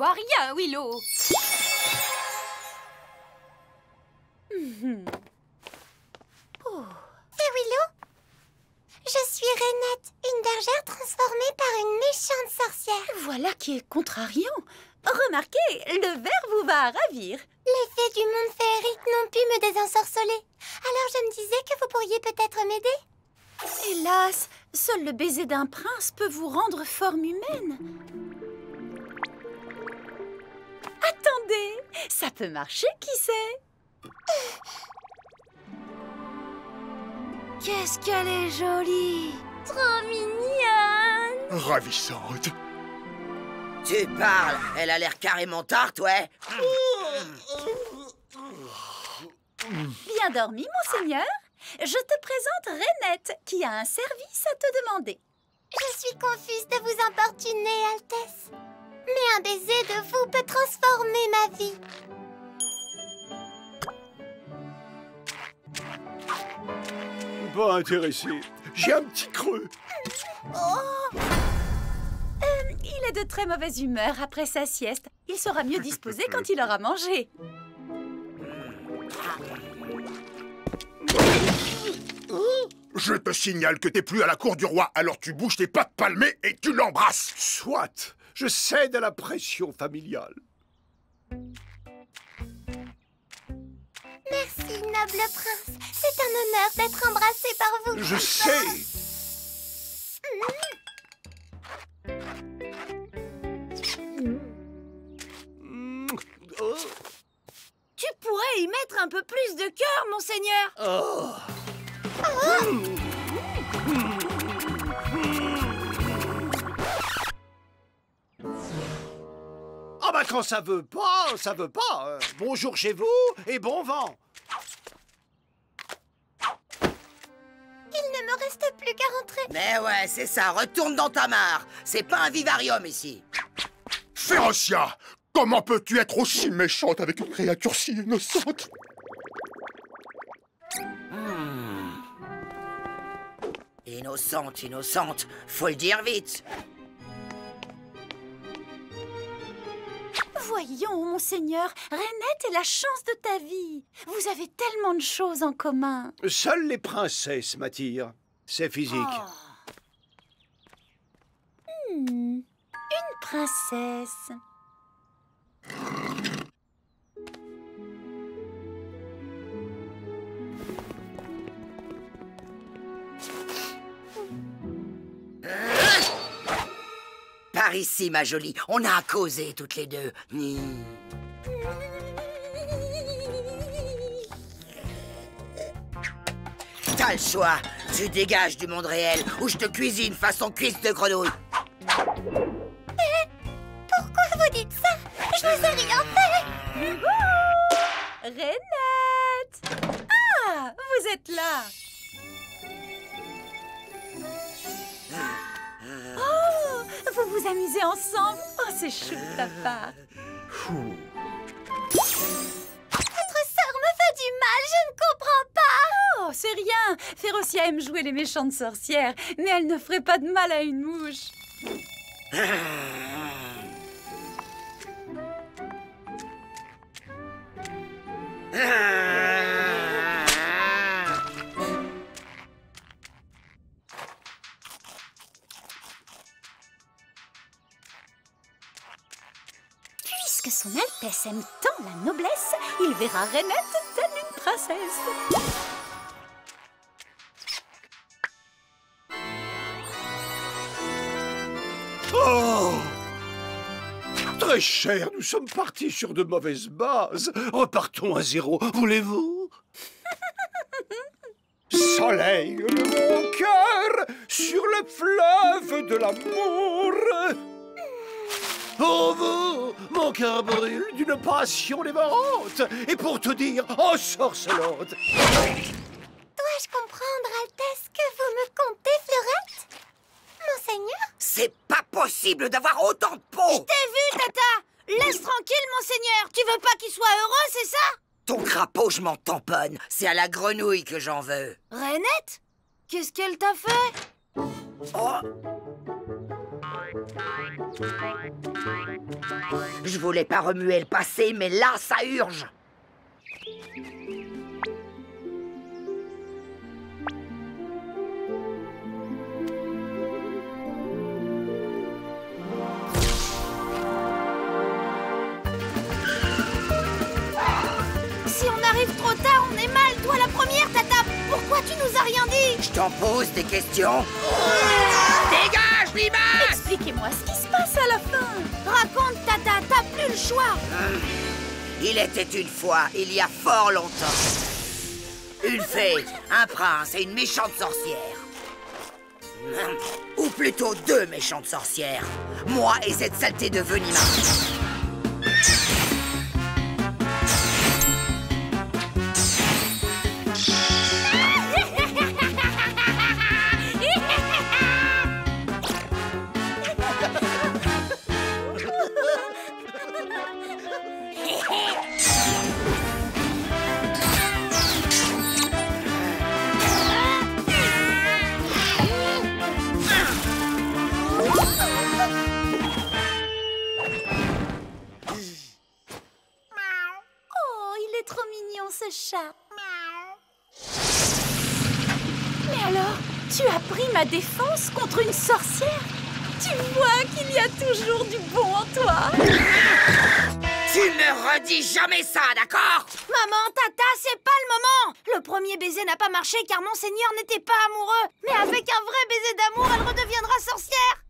vois rien, Willow. C'est Willow. Je suis Rainette, une bergère transformée par une méchante sorcière. Voilà qui est contrariant. Remarquez, le verre vous va ravir. Les fées du monde féerique n'ont pu me désensorceler. Alors je me disais que vous pourriez peut-être m'aider. Hélas, seul le baiser d'un prince peut vous rendre forme humaine. Attendez, ça peut marcher, qui sait? Qu'est-ce qu'elle est jolie. Trop mignonne. Ravissante. Tu parles, elle a l'air carrément tarte, ouais. Bien dormi, monseigneur. Je te présente Rainette, qui a un service à te demander. Je suis confuse de vous importuner, Altesse. Mais un baiser de vous peut transformer ma vie. Pas intéressé. J'ai un petit creux. Il est de très mauvaise humeur après sa sieste. Il sera mieux disposé quand il aura mangé. Je te signale que t'es plus à la cour du roi, alors tu bouges tes pattes palmées et tu l'embrasses. Soit, je cède à la pression familiale. Merci, noble prince. C'est un honneur d'être embrassé par vous. Je sais. Tu pourrais y mettre un peu plus de cœur, monseigneur. Ah bah quand ça veut pas, ça veut pas. Bonjour chez vous et bon vent. Il ne me reste plus qu'à rentrer. Mais ouais, c'est ça, retourne dans ta mare. C'est pas un vivarium ici. Férocia, comment peux-tu être aussi méchante avec une créature si innocente? Innocente, innocente, faut le dire vite. Voyons, monseigneur, Rainette est la chance de ta vie. vous avez tellement de choses en commun. Seules les princesses m'attirent. C'est physique. Une princesse. Par ici, ma jolie, on a à causer toutes les deux. T'as le choix. Tu dégages du monde réel ou je te cuisine façon cuisse de grenouille. Pourquoi vous dites ça? Je vous ai rien fait. Rainette! Ah, vous êtes là. Oh, vous vous amusez ensemble. Oh, c'est chou de ta part. Votre sœur me fait du mal, je ne comprends pas. Oh, c'est rien. Férocia aime jouer les méchantes sorcières, mais elle ne ferait pas de mal à une mouche. Puisque son Altesse aime tant la noblesse, il verra Rainette telle une princesse. Oh! Très cher, nous sommes partis sur de mauvaises bases. Repartons à zéro, voulez-vous? Soleil de mon cœur sur le fleuve de l'amour. Pour vous, mon cœur brûle d'une passion dévorante. Et pour tout dire, ensorcelante. Dois-je comprendre, Altesse, que vous me comptez fleurette? Monseigneur? C'est pas possible d'avoir autant de peau. Je t'ai vu, Tata. Laisse tranquille, monseigneur. Tu veux pas qu'il soit heureux, c'est ça? Ton crapaud, je m'en tamponne. C'est à la grenouille que j'en veux. Rainette? Qu'est-ce qu'elle t'a fait? Oh. Je voulais pas remuer le passé, mais là, ça urge. Si on arrive trop tard, on est mal. Toi, la première, Tata. Pourquoi tu nous as rien dit? Je t'en pose des questions. Dégage, Bimax! Expliquez-moi ce qui se passe à la fin. Raconte, Tata. T'as plus le choix. Il était une fois, il y a fort longtemps, une fée, un prince et une méchante sorcière. Ou plutôt deux méchantes sorcières. Moi et cette saleté de Venima. Oh, il est trop mignon ce chat. Mais alors, tu as pris ma défense contre une sorcière? Tu vois qu'il y a toujours du bon en toi. Tu ne redis jamais ça, d'accord? Maman, Tata, c'est pas le moment. Le premier baiser n'a pas marché car Monseigneur n'était pas amoureux. Mais avec un vrai baiser d'amour, elle redeviendra sorcière.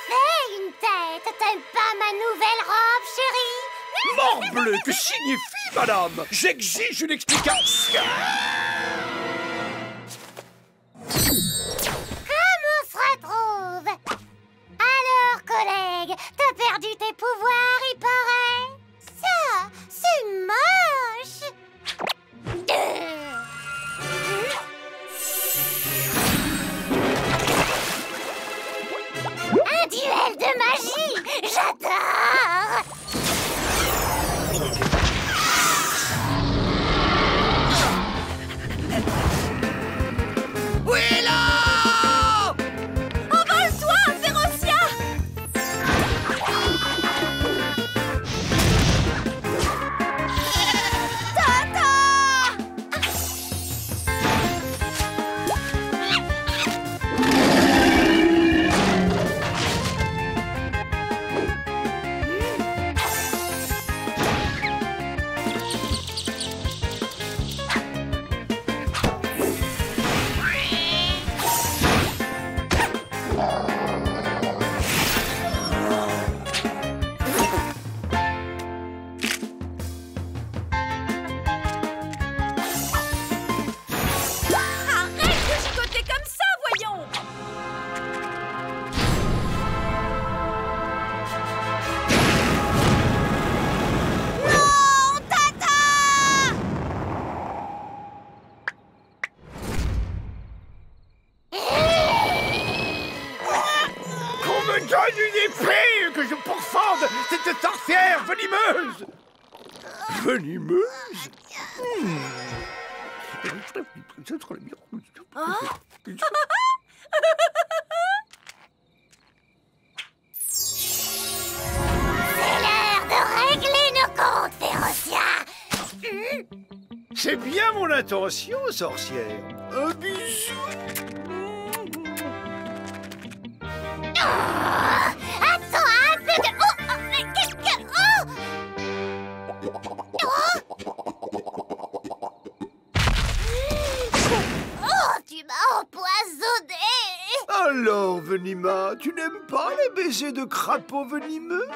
Fais une tête. T'aimes pas ma nouvelle robe, chérie? Morbleu, que signifie, madame? J'exige une explication. Comme on se retrouve. Alors, collègue, t'as perdu tes pouvoirs, il paraît. Ça, c'est moche. Un duel de magie. J'adore. Willow! Envole-toi, Férocia! que je pourfende cette sorcière venimeuse. Venimeuse? C'est l'heure de régler nos comptes, Férocia. C'est bien mon intention, sorcière. Un bisou. Attends un peu de... Oh, mais qu'est-ce que... Oh, tu m'as empoisonné. Alors, Venima, tu n'aimes pas les baisers de crapaud venimeux?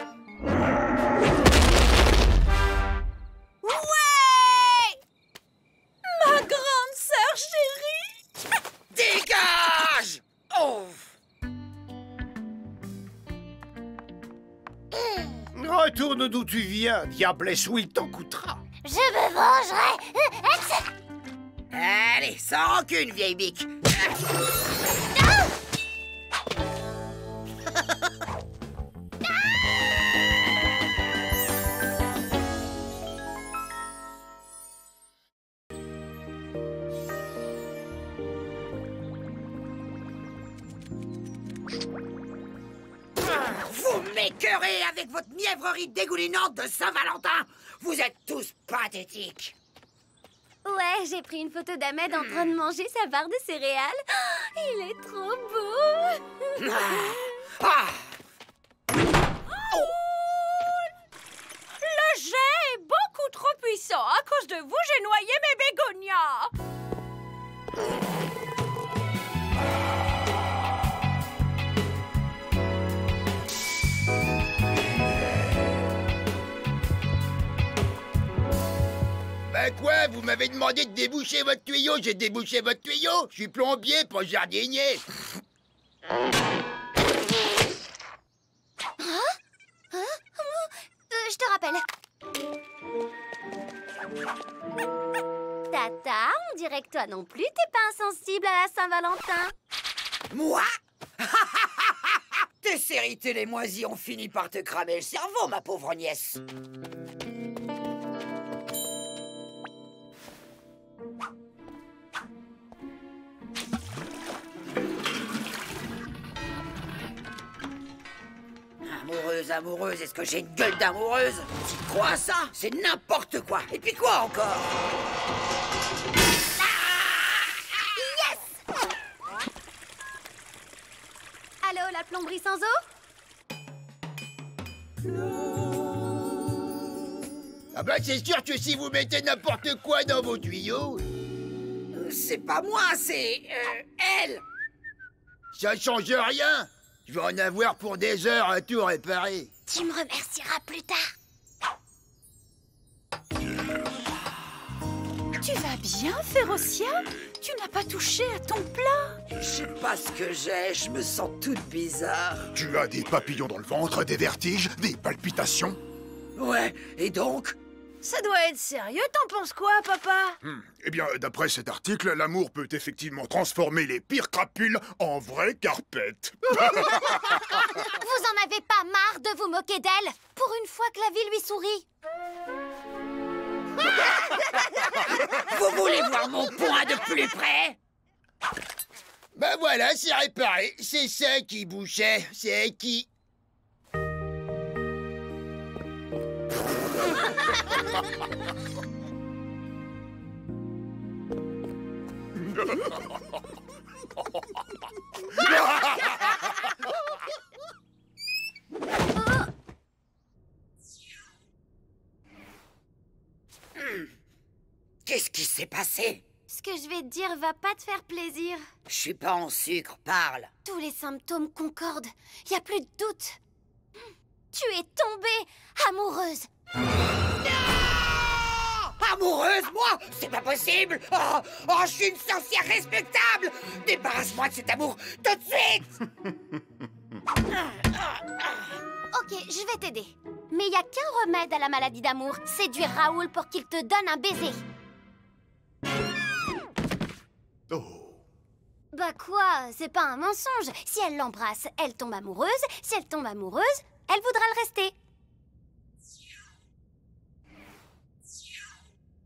Ma grande sœur chérie! Dégage! Oh! Retourne d'où tu viens, diablesse, ou il t'en coûtera. Je me vengerai. Allez, sans rancune, vieille bique. Vous m'écœurez avec votre mièvrerie dégoulinante de Saint-Valentin. Vous êtes tous pathétiques. Ouais, j'ai pris une photo d'Ahmed en train de manger sa barre de céréales. Oh, il est trop beau. Le jet est beaucoup trop puissant. À cause de vous, j'ai noyé mes bégonias. Ben quoi, vous m'avez demandé de déboucher votre tuyau, j'ai débouché votre tuyau. Je suis plombier, pas jardinier. Je te rappelle. Tata, on dirait que toi non plus, t'es pas insensible à la Saint-Valentin. Moi? Tes séries télé moisies ont fini par te cramer le cerveau, ma pauvre nièce. Amoureuse, est-ce que j'ai une gueule d'amoureuse? Tu crois à ça? C'est n'importe quoi. Et puis quoi encore? Allô, la plomberie sans eau? Ah ben c'est sûr que si vous mettez n'importe quoi dans vos tuyaux... C'est pas moi, c'est... elle. Ça change rien. Je vais en avoir pour des heures à tout réparer. Tu me remercieras plus tard. Tu vas bien, Férocia? Tu n'as pas touché à ton plat? Je sais pas ce que j'ai, je me sens toute bizarre. Tu as des papillons dans le ventre, des vertiges, des palpitations? Ouais, et donc? Ça doit être sérieux, t'en penses quoi, papa? Eh bien, d'après cet article, l'amour peut effectivement transformer les pires crapules en vraies carpettes. Vous en avez pas marre de vous moquer d'elle? Pour une fois que la vie lui sourit. Vous voulez voir mon poing de plus près? Ben voilà, c'est réparé. C'est ça qui bouchait. C'est qui... Qu'est-ce qui s'est passé? Ce que je vais te dire va pas te faire plaisir. Je suis pas en sucre, parle. Tous les symptômes concordent. Y a plus de doute. Tu es tombée amoureuse. Amoureuse, moi? C'est pas possible! Oh, je suis une sorcière respectable! Débarrasse-moi de cet amour tout de suite! Ok, je vais t'aider. Mais y a qu'un remède à la maladie d'amour. Séduire Raoul pour qu'il te donne un baiser. Oh. Bah quoi? C'est pas un mensonge. Si elle l'embrasse, elle tombe amoureuse. Si elle tombe amoureuse, elle voudra le rester.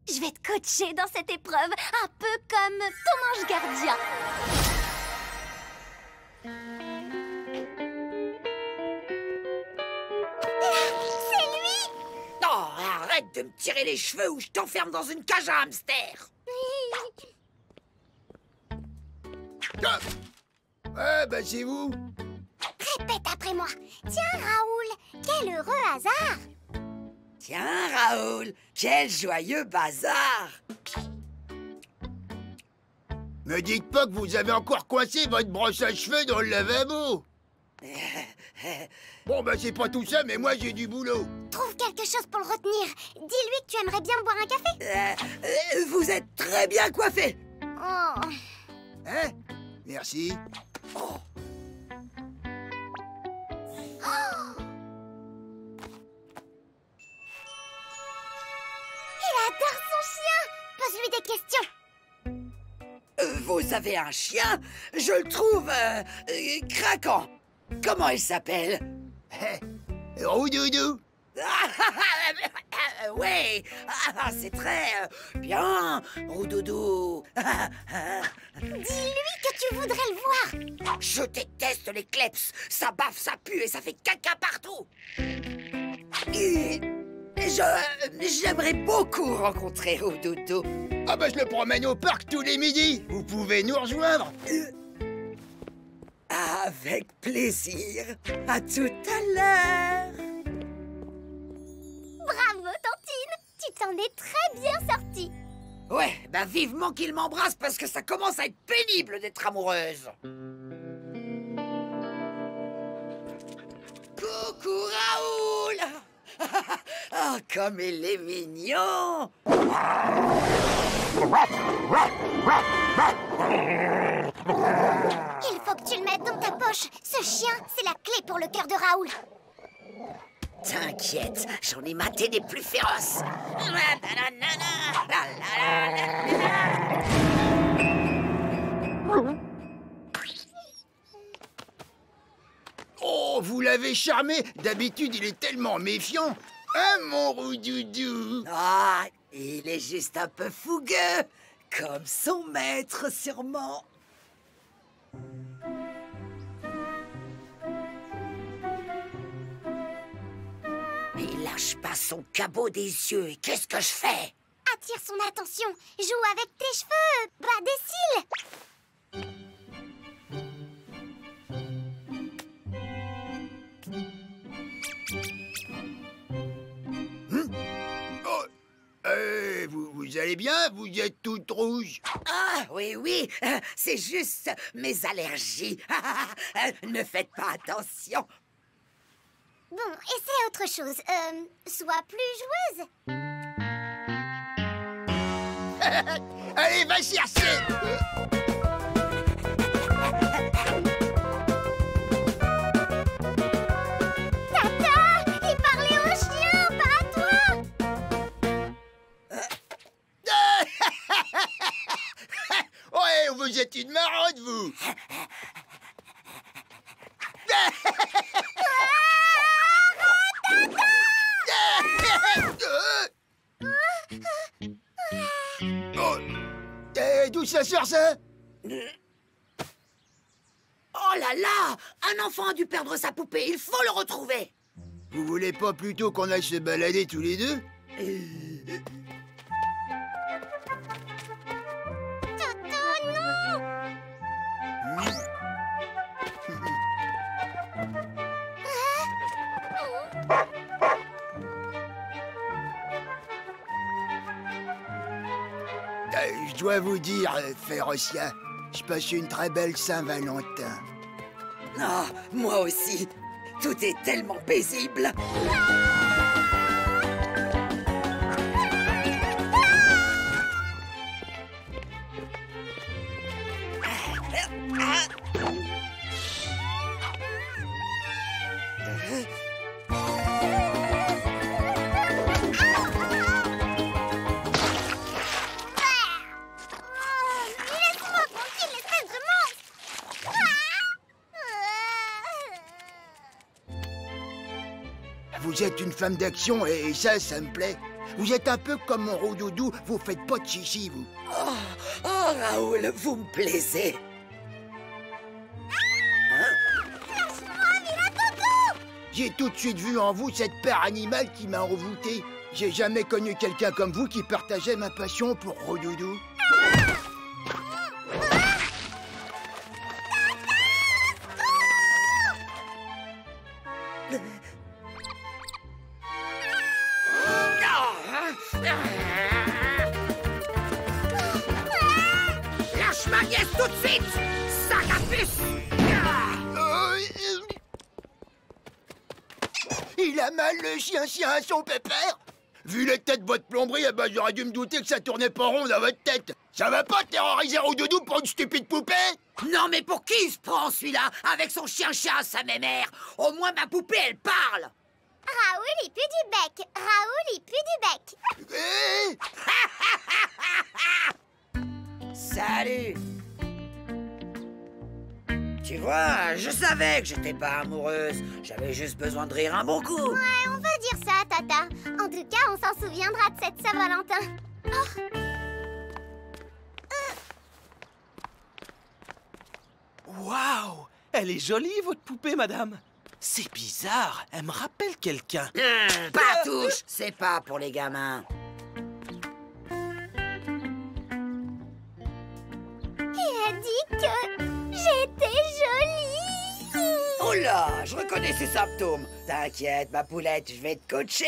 Je vais te coacher dans cette épreuve, un peu comme ton ange gardien. C'est lui! Non, arrête de me tirer les cheveux ou je t'enferme dans une cage à hamster! Ah, ah ben c'est vous. Répète après moi. Tiens, Raoul, quel heureux hasard! Tiens, Raoul, quel joyeux bazar! Me dites pas que vous avez encore coincé votre brosse à cheveux dans le lavabo. Bon, ben c'est pas tout ça, mais moi j'ai du boulot. Trouve quelque chose pour le retenir. Dis-lui que tu aimerais bien boire un café. Vous êtes très bien coiffé! Oh. Hein? Merci. Oh. Il adore son chien. Pose-lui des questions. Vous avez un chien? Je le trouve craquant. Comment il s'appelle? Roudoudou. Ouais, c'est très bien, Roudoudou. Dis-lui que tu voudrais le voir. Je déteste les kleps. Ça baffe, ça pue et ça fait caca partout. Et j'aimerais beaucoup rencontrer Roudoudou. Ah bah je le promène au parc tous les midis. Vous pouvez nous rejoindre. Avec plaisir. À tout à l'heure. Bravo, Tantine. Tu t'en es très bien sortie. Ouais, bah vivement qu'il m'embrasse parce que ça commence à être pénible d'être amoureuse. Coucou Raoul. Oh, comme il est mignon. Il faut que tu le mettes dans ta poche. Ce chien, c'est la clé pour le cœur de Raoul. T'inquiète, j'en ai maté des plus féroces. Oh, vous l'avez charmé. D'habitude, il est tellement méfiant. Hein, mon Roudoudou? Ah, il est juste un peu fougueux, comme son maître sûrement. Il lâche pas son cabot des yeux. Et qu'est-ce que je fais? Attire son attention. Joue avec tes cheveux. Bas des cils. Oh, vous allez bien? Vous êtes toute rouge. Ah, oui, oui, c'est juste mes allergies. Ne faites pas attention. Bon, essaie autre chose. Sois plus joueuse. Allez, va chercher. Tata, il parlait au chien, pas à toi. Ouais, vous êtes une maraude, vous. Oh, d'où ça sort, ça? Oh là là! Un enfant a dû perdre sa poupée, il faut le retrouver! Vous voulez pas plutôt qu'on aille se balader tous les deux? Toto, non. Je dois vous dire, Férocia, je passe une très belle Saint-Valentin. Ah, moi aussi! Tout est tellement paisible! Laisse-moi tranquille, espèce de monstre. Vous êtes une femme d'action et ça me plaît. Vous êtes un peu comme mon Roudoudou, vous faites pas de chichi, vous. Oh, Raoul, vous me plaisez! J'ai tout de suite vu en vous cette paire animale qui m'a envoûté. J'ai jamais connu quelqu'un comme vous qui partageait ma passion pour Roudoudou. Lâche ma nièce tout de suite! Sac à puce! Il a mal le chien à son pépère. Vu les têtes de votre plomberie, eh ben, j'aurais dû me douter que ça tournait pas rond dans votre tête. Ça va pas terroriser Roudoudou pour une stupide poupée? Non, mais pour qui il se prend celui-là? Avec son chien-chat, sa mémère! Au moins ma poupée, elle parle! Raoul, il pue du bec. Raoul, il pue du bec. Eh, Salut! Tu vois, je savais que j'étais pas amoureuse. J'avais juste besoin de rire un bon coup. Ouais, on va dire ça, tout cas, on s'en souviendra de cette Saint-Valentin. Waouh! Elle est jolie, votre poupée, madame. C'est bizarre, elle me rappelle quelqu'un. Pas touche, c'est pas pour les gamins. Il a dit que j'étais jolie. Oh là, je reconnais ces symptômes. T'inquiète, ma poulette, je vais te coacher.